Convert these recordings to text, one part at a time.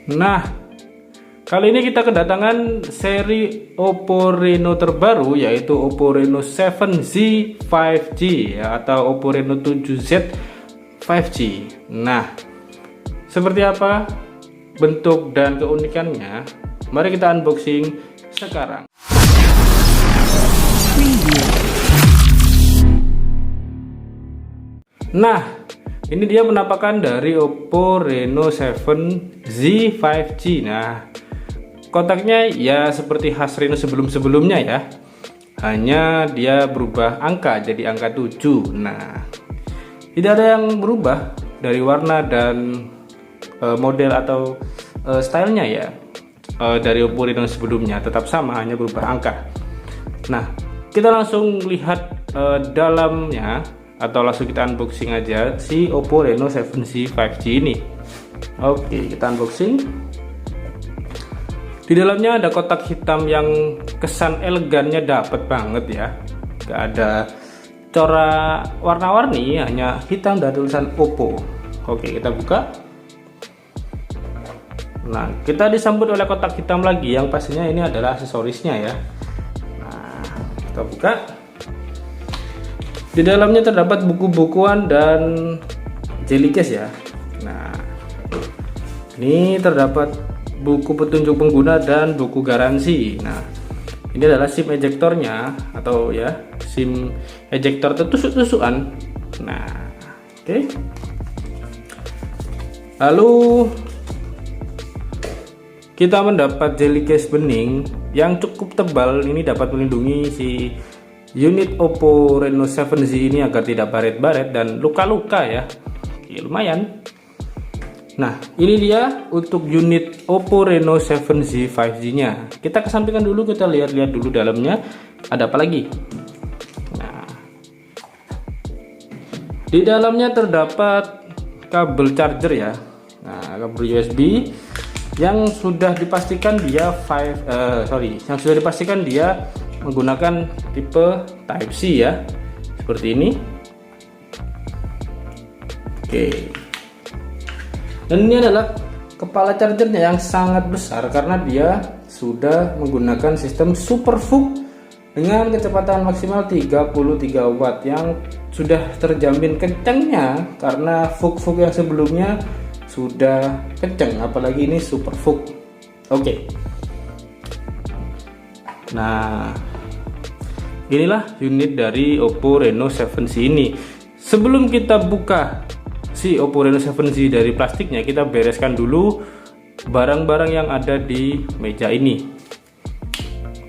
Nah, kali ini kita kedatangan seri Oppo Reno terbaru, yaitu Oppo Reno 7Z 5G ya, atau Oppo Reno 7Z 5G. Nah, seperti apa bentuk dan keunikannya? Mari kita unboxing sekarang. Nah, ini dia penampakan dari Oppo Reno 7Z 5G. Nah, kotaknya ya seperti khas Reno sebelum-sebelumnya ya. Hanya dia berubah angka jadi angka 7. Nah, tidak ada yang berubah dari warna dan model atau stylenya ya. Dari Oppo Reno sebelumnya tetap sama, hanya berubah angka. Nah, kita langsung lihat dalamnya, atau langsung kita unboxing aja si Oppo Reno 7Z 5G ini. Oke, kita unboxing. Di dalamnya ada kotak hitam yang kesan elegannya dapet banget ya. Gak ada corak warna-warni, hanya hitam dan tulisan Oppo. Oke, kita buka. Nah, kita disambut oleh kotak hitam lagi yang pastinya ini adalah aksesorisnya ya. Nah, kita buka. Di dalamnya terdapat buku-bukuan dan jelly case ya. Nah, ini terdapat buku petunjuk pengguna dan buku garansi. Nah, ini adalah SIM ejectornya, atau ya SIM ejector tertusuk-tusukan. Nah, oke. Lalu kita mendapat jelly case bening yang cukup tebal. Ini dapat melindungi si unit Oppo Reno 7Z ini agar tidak baret-baret dan luka-luka ya. Oke, lumayan. Nah, ini dia untuk unit Oppo Reno 7Z 5G nya. Kita kesampingkan dulu, kita lihat-lihat dulu dalamnya ada apa lagi. Nah, di dalamnya terdapat kabel charger ya. Nah, kabel USB yang sudah dipastikan dia menggunakan tipe Type C ya, seperti ini. Oke, dan ini adalah kepala chargernya yang sangat besar karena dia sudah menggunakan sistem Super VOOC dengan kecepatan maksimal 33 watt yang sudah terjamin kencangnya, karena VOOC yang sebelumnya sudah kencang, apalagi ini Super VOOC. Oke. Nah, inilah unit dari Oppo Reno 7Z ini. Sebelum kita buka si Oppo Reno 7Z dari plastiknya, kita bereskan dulu barang-barang yang ada di meja ini.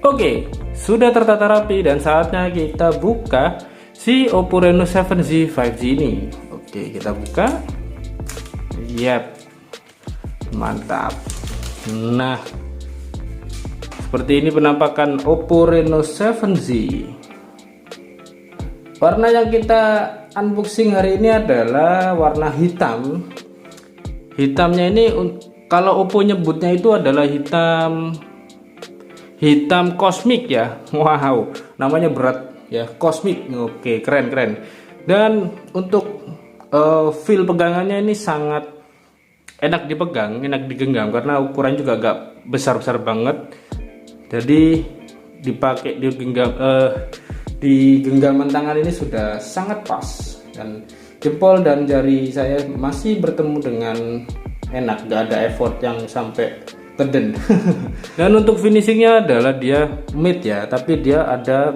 Oke, sudah tertata rapi dan saatnya kita buka si Oppo Reno 7Z 5G ini. Oke, kita buka. Yap, mantap. Nah, seperti ini penampakan Oppo Reno 7Z. Warna yang kita unboxing hari ini adalah warna hitam. Hitamnya ini kalau Oppo nyebutnya itu adalah hitam kosmik ya. Wow, namanya berat ya, kosmik. Oke, keren. Dan untuk feel pegangannya ini sangat enak dipegang, enak digenggam karena ukurannya juga agak besar banget. Jadi dipakai di genggaman tangan ini sudah sangat pas, dan jempol dan jari saya masih bertemu dengan enak, gak ada effort yang sampai keden. Dan untuk finishingnya adalah dia matte ya, tapi dia ada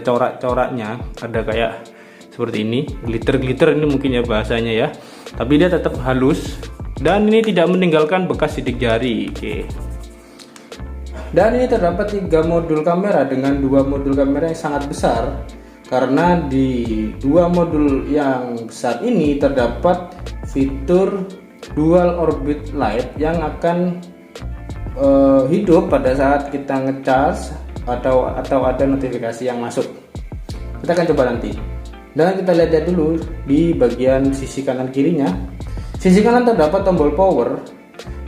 corak-coraknya, ada kayak seperti ini, glitter ini mungkin ya bahasanya ya, tapi dia tetap halus dan ini tidak meninggalkan bekas sidik jari. Oke. Dan ini terdapat 3 modul kamera dengan 2 modul kamera yang sangat besar, karena di 2 modul yang besar ini terdapat fitur dual orbit light yang akan hidup pada saat kita ngecas atau ada notifikasi yang masuk. Kita akan coba nanti. Dan kita lihat dulu di bagian sisi kanan kirinya. Sisi kanan terdapat tombol power,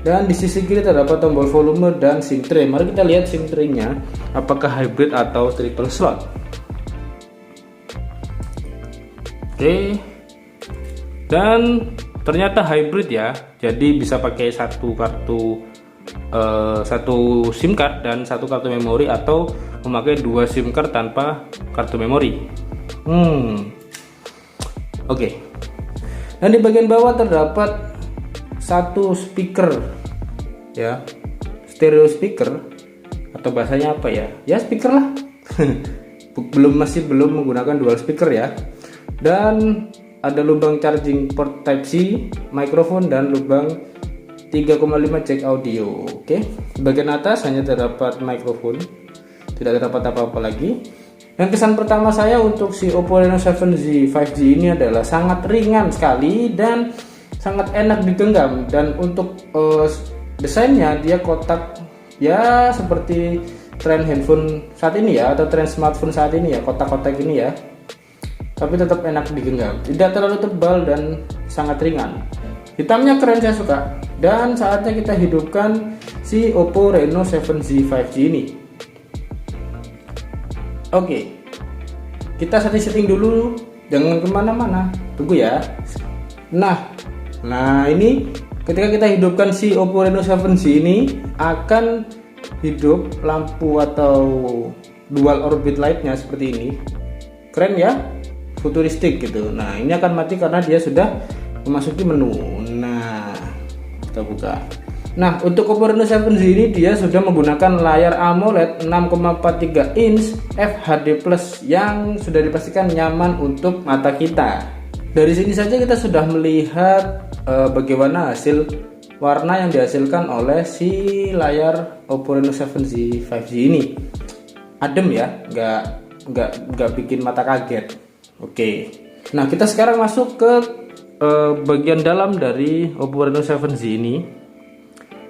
dan di sisi kiri terdapat tombol volume dan SIM tray. Mari kita lihat SIM tray-nya apakah hybrid atau triple slot. Oke. Dan ternyata hybrid ya, jadi bisa pakai satu kartu satu SIM card dan satu kartu memori, atau memakai dua SIM card tanpa kartu memori. Oke. Dan di bagian bawah terdapat satu speaker ya, stereo speaker, atau bahasanya apa ya, ya speaker lah. masih belum menggunakan dual speaker ya. Dan ada lubang charging port Type C, mikrofon, dan lubang 3,5 jack audio. Oke, di bagian atas hanya terdapat mikrofon, tidak terdapat apa-apa lagi. Dan kesan pertama saya untuk si Oppo Reno 7Z 5G ini adalah sangat ringan sekali dan sangat enak digenggam. Dan untuk desainnya dia kotak ya, seperti tren handphone saat ini ya, atau tren smartphone saat ini ya, kotak-kotak ini ya, tapi tetap enak digenggam, tidak terlalu tebal dan sangat ringan. Hitamnya keren, saya suka. Dan saatnya kita hidupkan si Oppo Reno 7Z 5G ini. Oke, kita setting dulu, jangan kemana-mana, tunggu ya. Nah ini ketika kita hidupkan si Oppo Reno 7Z ini, akan hidup lampu atau dual orbit lightnya seperti ini. Keren ya, futuristik gitu. Nah ini akan mati karena dia sudah memasuki menu. Nah kita buka. Nah untuk Oppo Reno 7Z ini dia sudah menggunakan layar AMOLED 6,43 inch FHD Plus yang sudah dipastikan nyaman untuk mata kita. Dari sini saja kita sudah melihat bagaimana hasil warna yang dihasilkan oleh si layar Oppo Reno 7Z 5G ini. Adem ya, nggak bikin mata kaget. Oke, nah kita sekarang masuk ke bagian dalam dari Oppo Reno 7Z ini.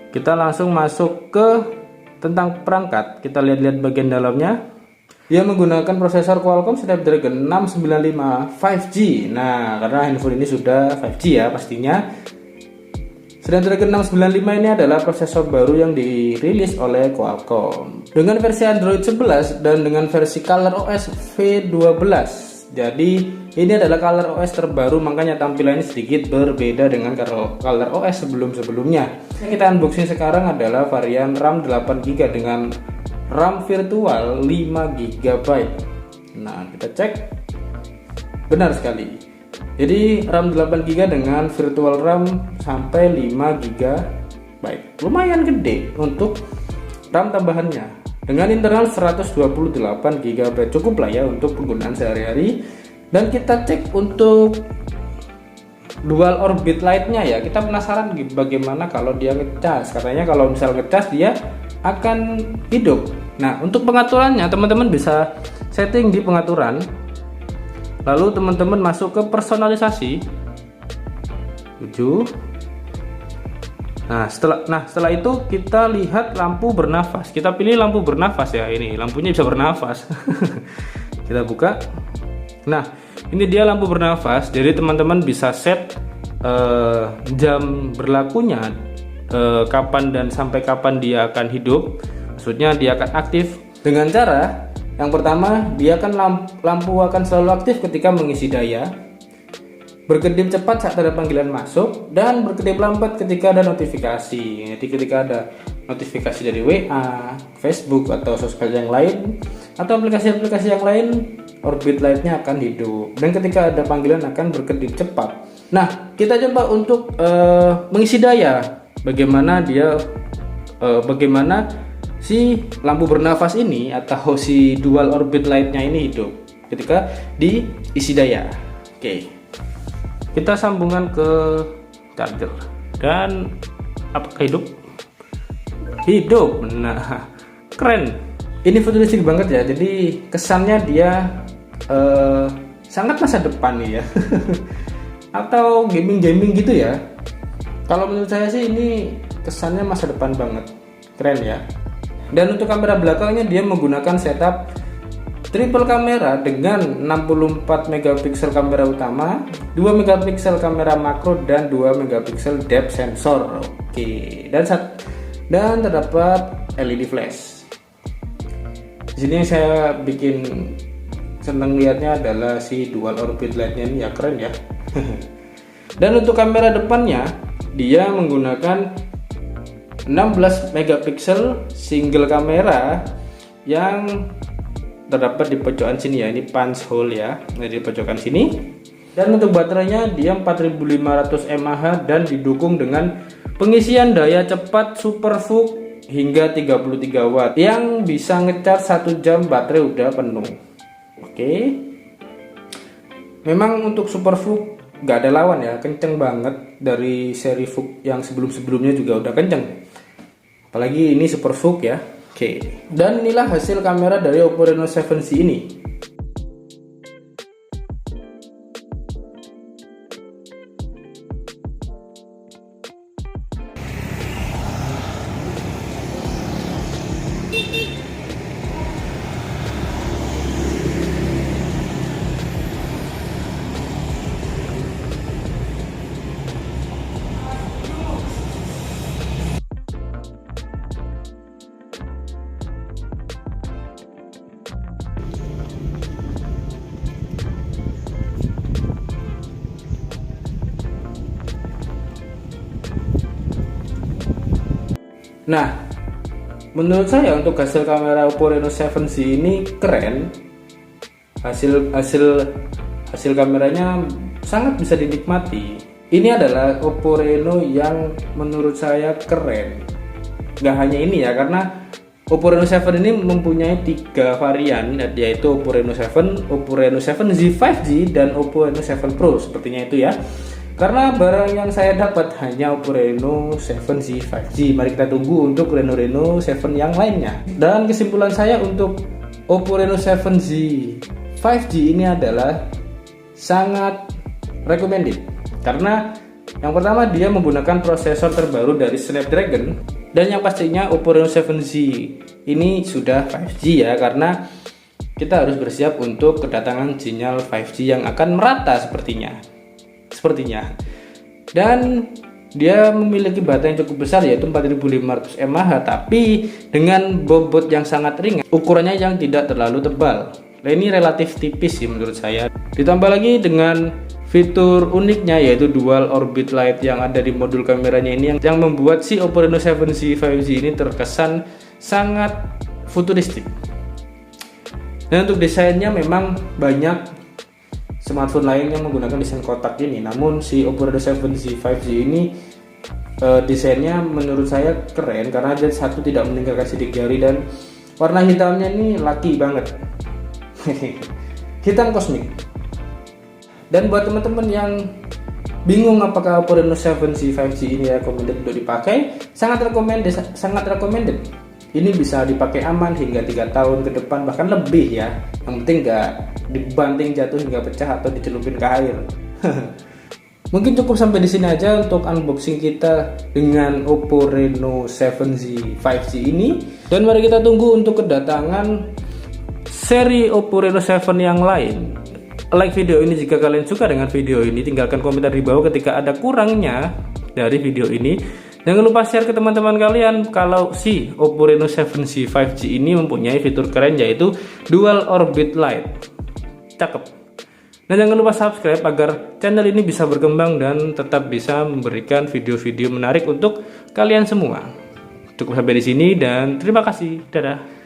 Kita langsung masuk ke tentang perangkat. Kita lihat-lihat bagian dalamnya. Dia menggunakan prosesor Qualcomm Snapdragon 695 5G. Nah, karena handphone ini sudah 5G ya pastinya. Snapdragon 695 ini adalah prosesor baru yang dirilis oleh Qualcomm dengan versi Android 11 dan dengan versi ColorOS V12. Jadi ini adalah ColorOS terbaru, makanya tampilannya sedikit berbeda dengan ColorOS sebelum-sebelumnya. Yang kita unboxing sekarang adalah varian RAM 8GB dengan RAM virtual 5GB. Nah, kita cek. Benar sekali. Jadi RAM 8GB dengan virtual RAM sampai 5GB. Lumayan gede untuk RAM tambahannya. Dengan internal 128GB, cukup lah ya untuk penggunaan sehari-hari. Dan kita cek untuk dual orbit lightnya ya. Kita penasaran bagaimana kalau dia ngecas. Katanya kalau misal ngecas dia akan hidup. Nah untuk pengaturannya teman-teman bisa setting di pengaturan. Lalu teman-teman masuk ke personalisasi 7. Nah setelah itu kita lihat lampu bernafas. Kita pilih lampu bernafas ya, ini lampunya bisa bernafas. Kita buka. Nah ini dia lampu bernafas. Jadi teman-teman bisa set jam berlakunya, kapan dan sampai kapan dia akan hidup. Maksudnya dia akan aktif dengan cara yang pertama, dia akan lampu akan selalu aktif ketika mengisi daya, berkedip cepat saat ada panggilan masuk, dan berkedip lambat ketika ada notifikasi. Jadi ketika ada notifikasi dari WA, Facebook, atau sosial yang lain, atau aplikasi-aplikasi yang lain, orbit lightnya akan hidup. Dan ketika ada panggilan akan berkedip cepat. Nah, kita coba untuk mengisi daya. Bagaimana si lampu bernafas ini atau si dual orbit lightnya ini hidup ketika diisi daya. Oke. Kita sambungkan ke charger dan apakah hidup? Hidup. Nah, keren. Ini futuristik banget ya. Jadi kesannya dia sangat masa depan nih ya. Atau gaming gitu ya. Kalau menurut saya sih ini kesannya masa depan banget. Keren ya. Dan untuk kamera belakangnya dia menggunakan setup triple kamera dengan 64 megapiksel kamera utama, 2 megapiksel kamera makro, dan 2 megapiksel depth sensor. Oke, dan terdapat LED flash. Di sini saya bikin seneng lihatnya adalah si dual orbit lightnya ini ya, keren ya. Dan untuk kamera depannya dia menggunakan 16 megapiksel single kamera yang terdapat di pojokan sini ya. Ini punch hole ya, di pojokan sini. Dan untuk baterainya dia 4500 mAh dan didukung dengan pengisian daya cepat Super VOOC hingga 33 watt yang bisa ngecas 1 jam baterai udah penuh. Oke. Memang untuk Super VOOC gak ada lawan ya, kenceng banget. Dari seri VOOC yang sebelum-sebelumnya juga udah kenceng, apalagi ini Super VOOC ya. Oke. Dan inilah hasil kamera dari Oppo Reno 7C ini. Nah, menurut saya untuk hasil kamera Oppo Reno 7C ini keren. Hasil kameranya sangat bisa dinikmati. Ini adalah Oppo Reno yang menurut saya keren. Gak hanya ini ya, karena Oppo Reno 7 ini mempunyai 3 varian, yaitu Oppo Reno 7, Oppo Reno 7Z 5G, dan Oppo Reno 7 Pro. Sepertinya itu ya. Karena barang yang saya dapat hanya Oppo Reno 7Z 5G. Mari kita tunggu untuk Reno 7 yang lainnya. Dan kesimpulan saya untuk Oppo Reno 7Z 5G ini adalah sangat recommended. Karena yang pertama dia menggunakan prosesor terbaru dari Snapdragon. Dan yang pastinya Oppo Reno 7Z ini sudah 5G ya. Karena kita harus bersiap untuk kedatangan sinyal 5G yang akan merata sepertinya. Dan dia memiliki baterai yang cukup besar, yaitu 4500 mAh, tapi dengan bobot yang sangat ringan, ukurannya yang tidak terlalu tebal. Nah, ini relatif tipis sih menurut saya. Ditambah lagi dengan fitur uniknya, yaitu dual orbit light yang ada di modul kameranya ini, yang membuat si Oppo Reno 7C 5G ini terkesan sangat futuristik. Dan untuk desainnya memang banyak smartphone lain yang menggunakan desain kotak ini, namun si Oppo Reno 7Z 5G ini desainnya menurut saya keren karena dia satu tidak meninggalkan sidik jari dan warna hitamnya ini laki banget. Hitam kosmik. Dan buat teman-teman yang bingung apakah Oppo Reno 7Z 5G ini recommended untuk dipakai, sangat recommended. Ini bisa dipakai aman hingga 3 tahun ke depan, bahkan lebih ya. Yang penting nggak dibanting jatuh hingga pecah atau dicelupin ke air. Mungkin cukup sampai di sini aja untuk unboxing kita dengan Oppo Reno 7Z 5G ini. Dan mari kita tunggu untuk kedatangan seri Oppo Reno 7 yang lain. Like video ini jika kalian suka dengan video ini, tinggalkan komentar di bawah ketika ada kurangnya dari video ini. Jangan lupa share ke teman-teman kalian kalau si Oppo Reno 7Z 5G ini mempunyai fitur keren, yaitu dual orbit light. Cakep. Dan jangan lupa subscribe agar channel ini bisa berkembang dan tetap bisa memberikan video-video menarik untuk kalian semua. Cukup sampai di sini dan terima kasih. Dadah.